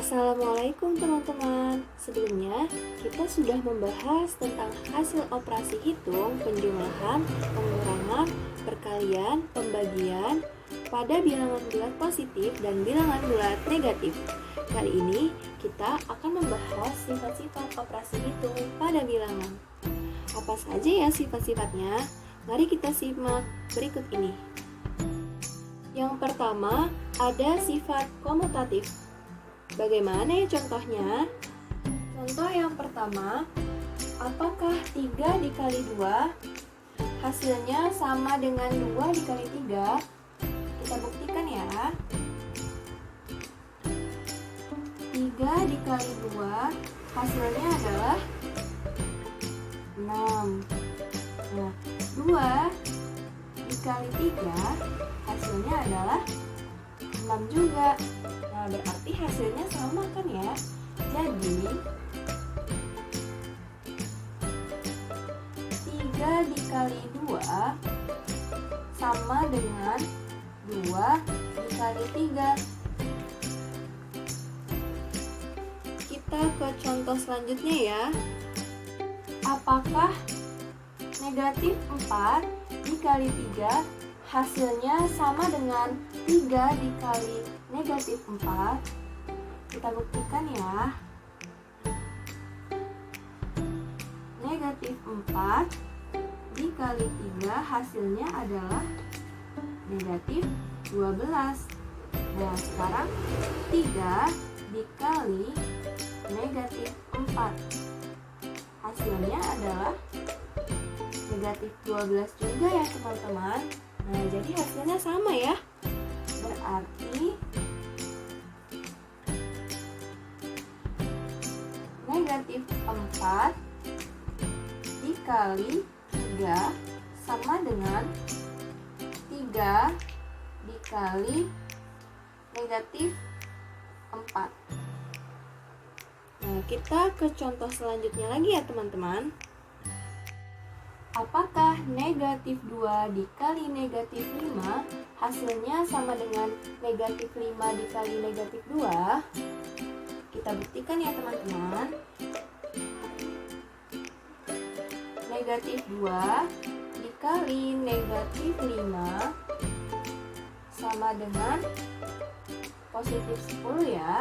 Assalamualaikum teman-teman. Sebelumnya kita sudah membahas tentang hasil operasi hitung, penjumlahan, pengurangan, perkalian, pembagian pada bilangan bulat positif dan bilangan bulat negatif. Kali ini kita akan membahas sifat-sifat operasi hitung pada bilangan. Apa saja ya sifat-sifatnya? Mari kita simak berikut ini. Yang pertama, ada sifat komutatif. Bagaimana ya contohnya? Contoh yang pertama, apakah 3 dikali 2 hasilnya sama dengan 2 dikali 3? Kita buktikan ya. 3 dikali 2 hasilnya adalah 6. Nah, 2 dikali 3 hasilnya adalah 6 juga. Nah, berarti hasilnya sama kan ya? Jadi 3 dikali 2 sama dengan 2 dikali 3. Kita ke contoh selanjutnya ya. Apakah negatif 4 dikali 3 hasilnya sama dengan 3 dikali negatif 4? Kita buktikan ya. Negatif 4 dikali 3 hasilnya adalah negatif 12. Nah, sekarang 3 dikali negatif 4 hasilnya adalah negatif 12 juga ya teman-teman. Nah, jadi hasilnya sama ya. Berarti negatif 4 dikali 3 sama dengan 3 dikali negatif 4. Nah, kita ke contoh selanjutnya lagi ya teman-teman. Apakah negatif 2 dikali negatif 5 hasilnya sama dengan negatif 5 dikali negatif 2? Kita buktikan ya teman-teman. Negatif 2 dikali negatif 5 sama dengan positif 10 ya.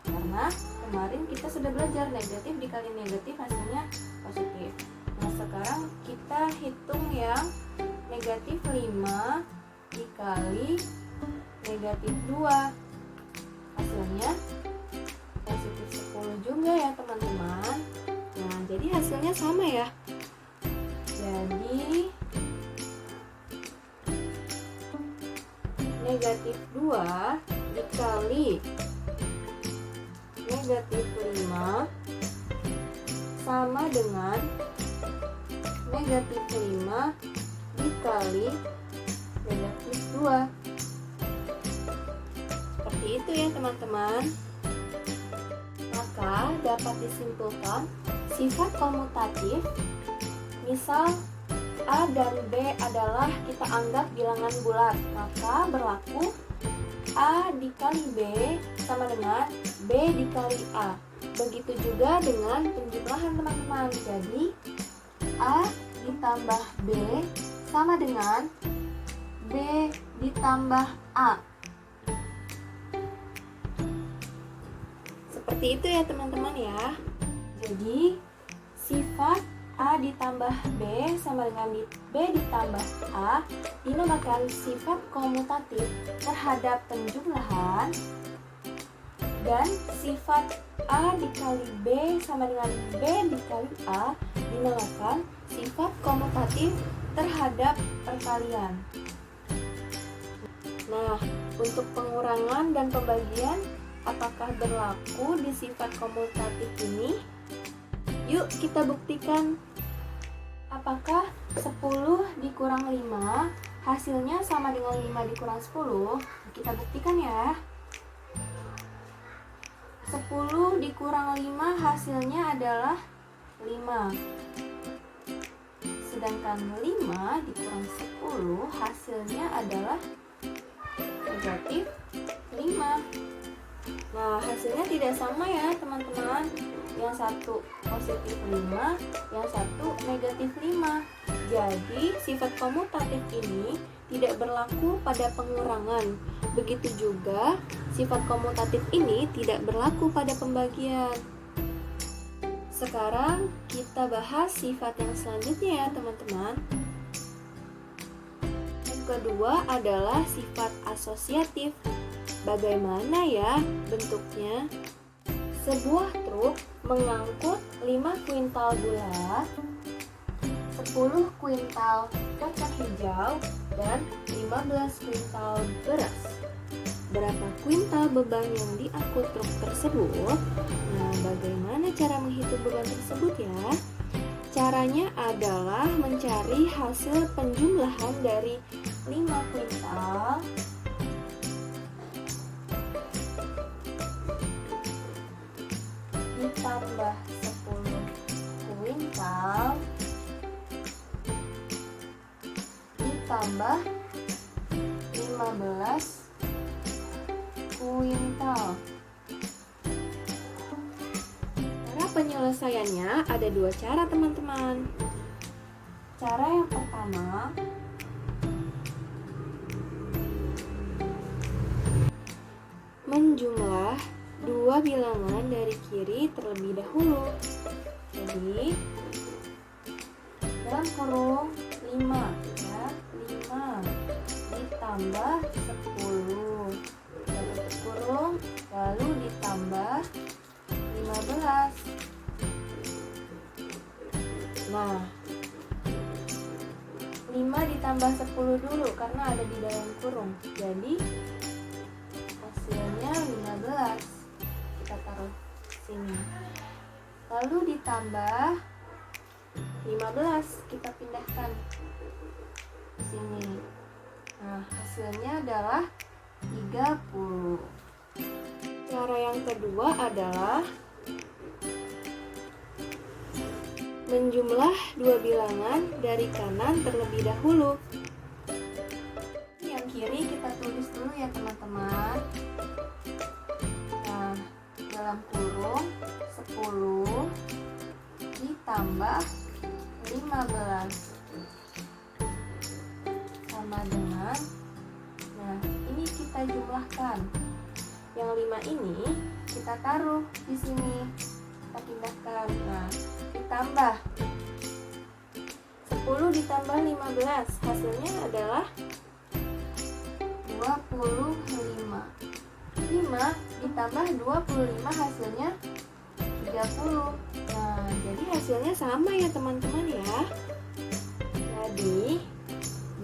Karena kemarin kita sudah belajar negatif dikali negatif hasilnya positif. Nah, sekarang kita hitung yang negatif 5 dikali negatif 2. Hasilnya positif 10 juga ya teman-teman. Nah, jadi hasilnya sama ya. Jadi negatif 2 dikali negatif 5 sama dengan negatif 5 dikali negatif 2. Seperti itu ya teman-teman. Maka dapat disimpulkan sifat komutatif, misal A dan B adalah kita anggap bilangan bulat, maka berlaku A dikali B sama dengan B dikali A. Begitu juga dengan penjumlahan teman-teman. Jadi A ditambah B sama dengan B ditambah A. Seperti itu ya teman-teman ya. Jadi sifat A ditambah B sama dengan B ditambah A dinamakan sifat komutatif terhadap penjumlahan, dan sifat A dikali B sama dengan B dikali A dinamakan sifat komutatif terhadap perkalian. Nah, untuk pengurangan dan pembagian apakah berlaku di sifat komutatif ini? Yuk kita buktikan. Apakah 10 dikurang 5 hasilnya sama dengan 5 dikurang 10? Kita buktikan ya. 10 dikurang 5 hasilnya adalah 5. Sedangkan 5 dikurang 10 hasilnya adalah negatif 5. Nah, hasilnya tidak sama ya teman-teman. Yang satu positif 5, yang satu negatif 5. Jadi, sifat komutatif ini tidak berlaku pada pengurangan. Begitu juga, sifat komutatif ini tidak berlaku pada pembagian. Sekarang kita bahas sifat yang selanjutnya ya teman-teman. Yang kedua adalah sifat asosiatif. Bagaimana ya bentuknya? Sebuah truk mengangkut 5 kuintal gula, 10 kuintal kacang hijau, dan 15 kuintal beras. Berapa kuintal beban yang diangkut truk tersebut? Nah, bagaimana cara menghitung beban tersebut ya? Caranya adalah mencari hasil penjumlahan dari 5 kuintal ditambah 10 kuintal ditambah 15 kuintal. Cara penyelesaiannya ada dua cara teman-teman. Cara yang pertama, menjumlah dua bilangan dari kiri terlebih dahulu. Jadi dalam kurung 5 ya, 5 ditambah 10 tutup kurung, lalu ditambah 15. Nah, 5 ditambah 10 dulu karena ada di dalam kurung. Jadi hasilnya 15. Kita taruh sini. Lalu ditambah 15, kita pindahkan ke sini. Nah, hasilnya adalah 30. Cara yang kedua adalah menjumlah dua bilangan dari kanan terlebih dahulu. Yang kiri kita tulis dulu ya teman-teman. Nah, dalam kurung 10 ditambah 15 sama dengan, nah ini kita jumlahkan. Yang 5 ini kita taruh di sini, kita pindahkan. Nah, ditambah 10 ditambah 15, hasilnya adalah 25. 5 ditambah 25 hasilnya 30. Nah, jadi hasilnya sama ya teman-teman ya. Jadi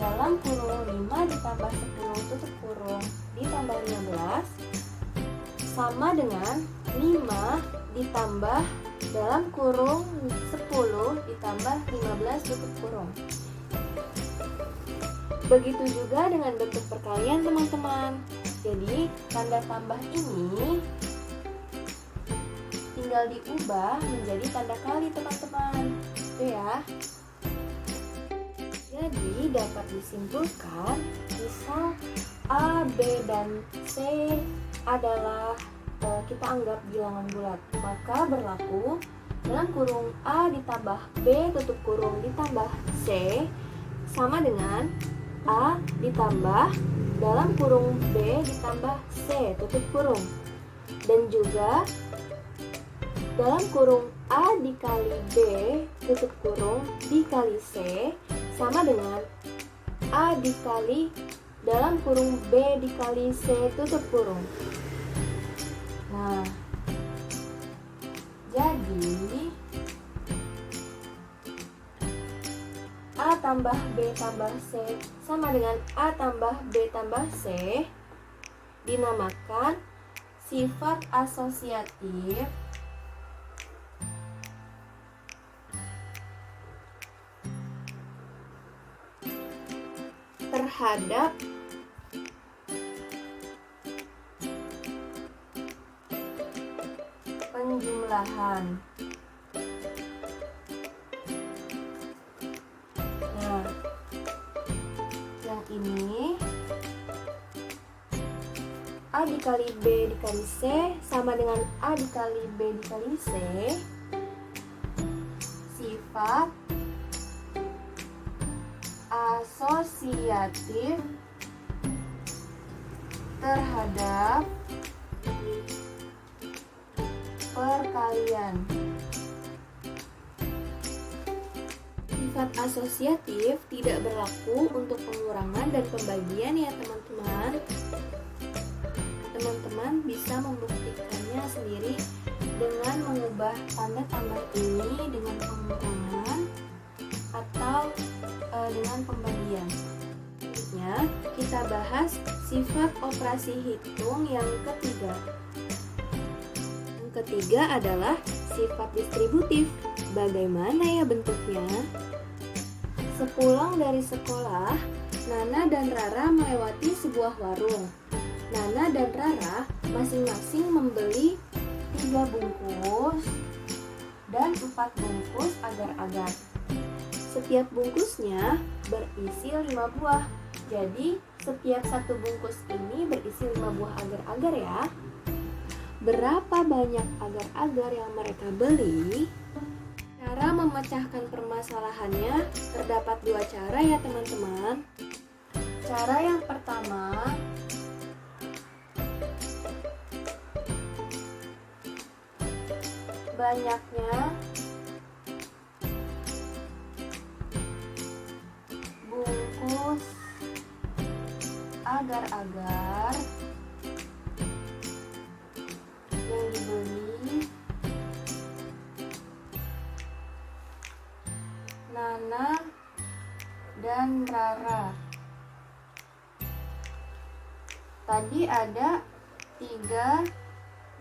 dalam kurung 5 ditambah 10 tutup kurung ditambah 15 sama dengan 5 ditambah dalam kurung 10 ditambah 15 tutup kurung. Begitu juga dengan bentuk perkalian teman-teman. Jadi tanda tambah ini tinggal diubah menjadi tanda kali teman-teman. Itu ya. Jadi dapat disimpulkan misal A, B, dan C adalah kita anggap bilangan bulat. Maka berlaku dalam kurung A ditambah B tutup kurung ditambah C sama dengan A ditambah dalam kurung B ditambah C tutup kurung. Dan juga dalam kurung A dikali B tutup kurung dikali C sama dengan A dikali dalam kurung B dikali C tutup kurung. Nah, jadi A tambah B tambah C sama dengan A tambah B tambah C dinamakan sifat asosiatif terhadap penjumlahan. Nah, yang ini A dikali B dikali C sama dengan A dikali B dikali C. Sifat asosiatif terhadap perkalian. Sifat asosiatif tidak berlaku untuk pengurangan dan pembagian ya teman-teman. Teman-teman bisa membuktikannya sendiri dengan mengubah tanda tambah ini dengan pengurangan atau dengan pembagian. Selanjutnya kita bahas sifat operasi hitung yang ketiga. Yang ketiga adalah sifat distributif. Bagaimana ya bentuknya? Sepulang dari sekolah, Nana dan Rara melewati sebuah warung. Nana dan Rara masing-masing membeli 3 bungkus dan 4 bungkus agar-agar. Setiap bungkusnya berisi 5 buah. Jadi setiap satu bungkus ini berisi 5 buah agar-agar ya. Berapa banyak agar-agar yang mereka beli? Cara memecahkan permasalahannya terdapat 2 cara ya teman-teman. Cara yang pertama, banyaknya bungkus agar-agar yang dibeli Nana dan Rara. Tadi ada 3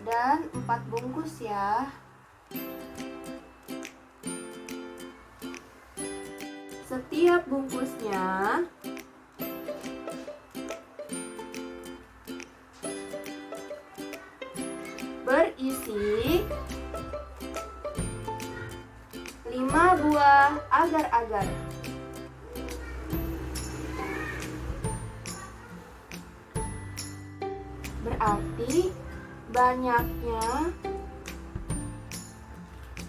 dan 4 bungkus ya. Setiap bungkusnya berisi 5 buah agar-agar. Berarti banyaknya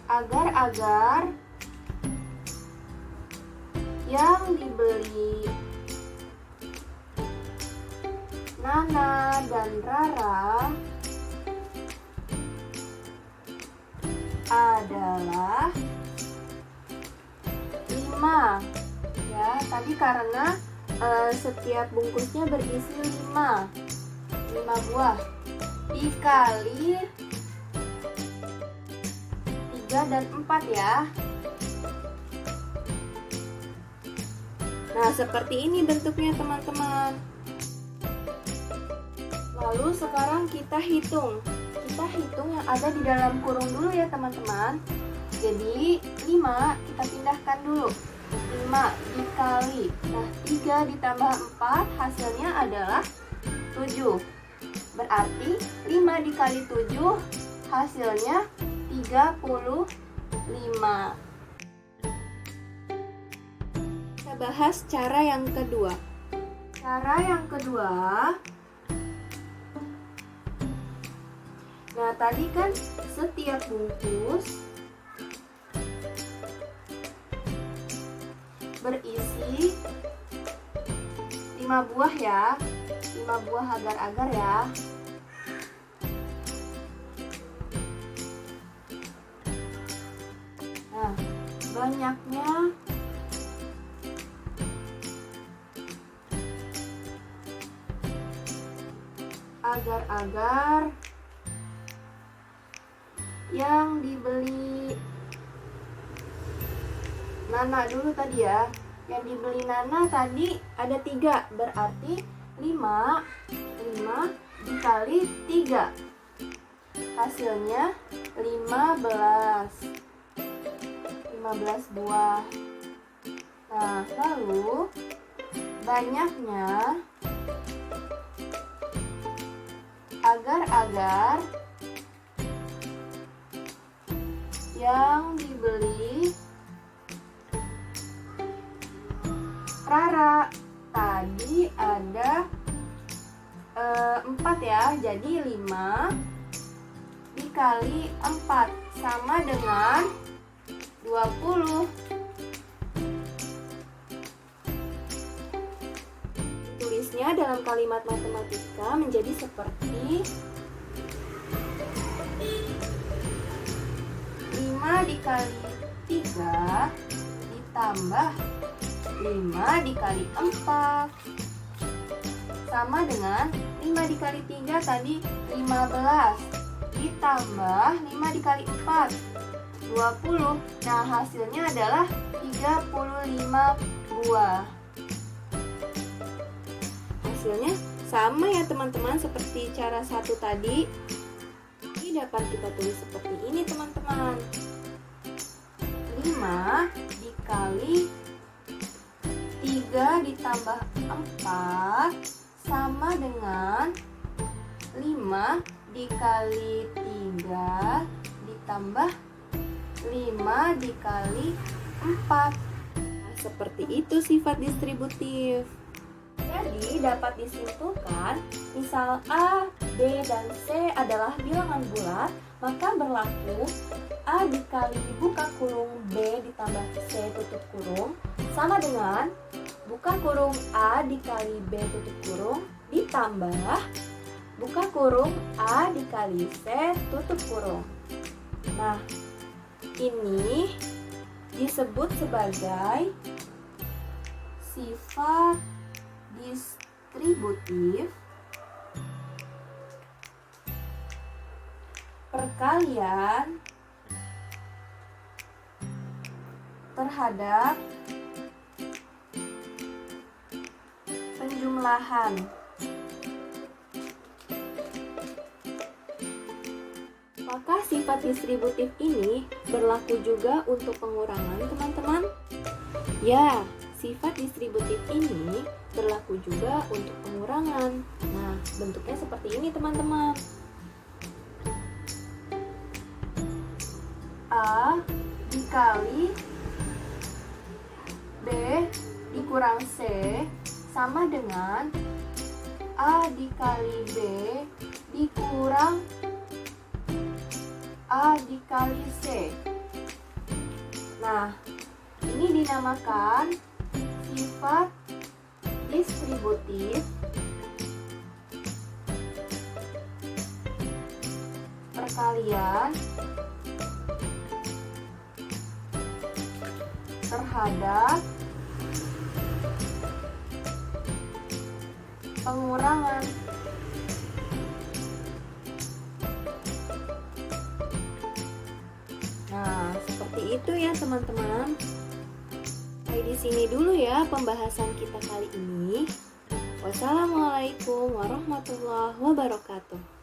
agar-agar yang dibeli Nana dan Rara adalah 5 ya. Tadi karena setiap bungkusnya berisi 5 buah dikali 3 dan 4 ya. Nah, seperti ini bentuknya teman-teman. Lalu sekarang kita hitung. Kita hitung yang ada di dalam kurung dulu ya teman-teman. Jadi 5 kita pindahkan dulu. 5 dikali. Nah, 3 ditambah 4 hasilnya adalah 7. Berarti 5 dikali 7 hasilnya 35. Kita bahas cara yang kedua. Cara yang kedua, nah tadi kan setiap bungkus berisi 5 buah ya, 5 buah agar-agar ya. Nah, banyaknya agar-agar yang dibeli Nana dulu tadi ya. Yang dibeli Nana tadi ada 3, berarti 5 dikali 3 hasilnya 15 buah. Nah, lalu banyaknya agar-agar yang dibeli Rara tadi ada 4 ya, jadi dikali 4 sama dengan 20. Tulisnya dalam kalimat matematika menjadi seperti 5 dikali 3 ditambah 5 dikali 4 sama dengan 5 dikali 3 tadi 15 ditambah 5 dikali 4 20. Nah, hasilnya adalah 35 buah. Hasilnya sama ya teman-teman seperti cara satu tadi. Ini dapat kita tulis seperti ini teman-teman. 5 dikali 3 ditambah 4 sama dengan 5 dikali 3 ditambah 5 dikali 4. Nah, seperti itu sifat distributif. Jadi dapat disimpulkan, misal A, B, dan C adalah bilangan bulat, maka berlaku A dikali buka kurung B ditambah C tutup kurung sama dengan buka kurung A dikali B tutup kurung ditambah buka kurung A dikali C tutup kurung. Nah, ini disebut sebagai sifat distributif perkalian terhadap penjumlahan. Maka sifat distributif ini berlaku juga untuk pengurangan, teman-teman. Ya, sifat distributif ini berlaku juga untuk pengurangan. Nah, bentuknya seperti ini, teman-teman. A dikali B dikurang C sama dengan A dikali B dikurang A dikali C. Nah, ini dinamakan sifat distributif perkalian terhadap pengurangan. Nah, seperti itu ya teman-teman. Sampai di sini dulu ya pembahasan kita kali ini. Wassalamualaikum warahmatullahi wabarakatuh.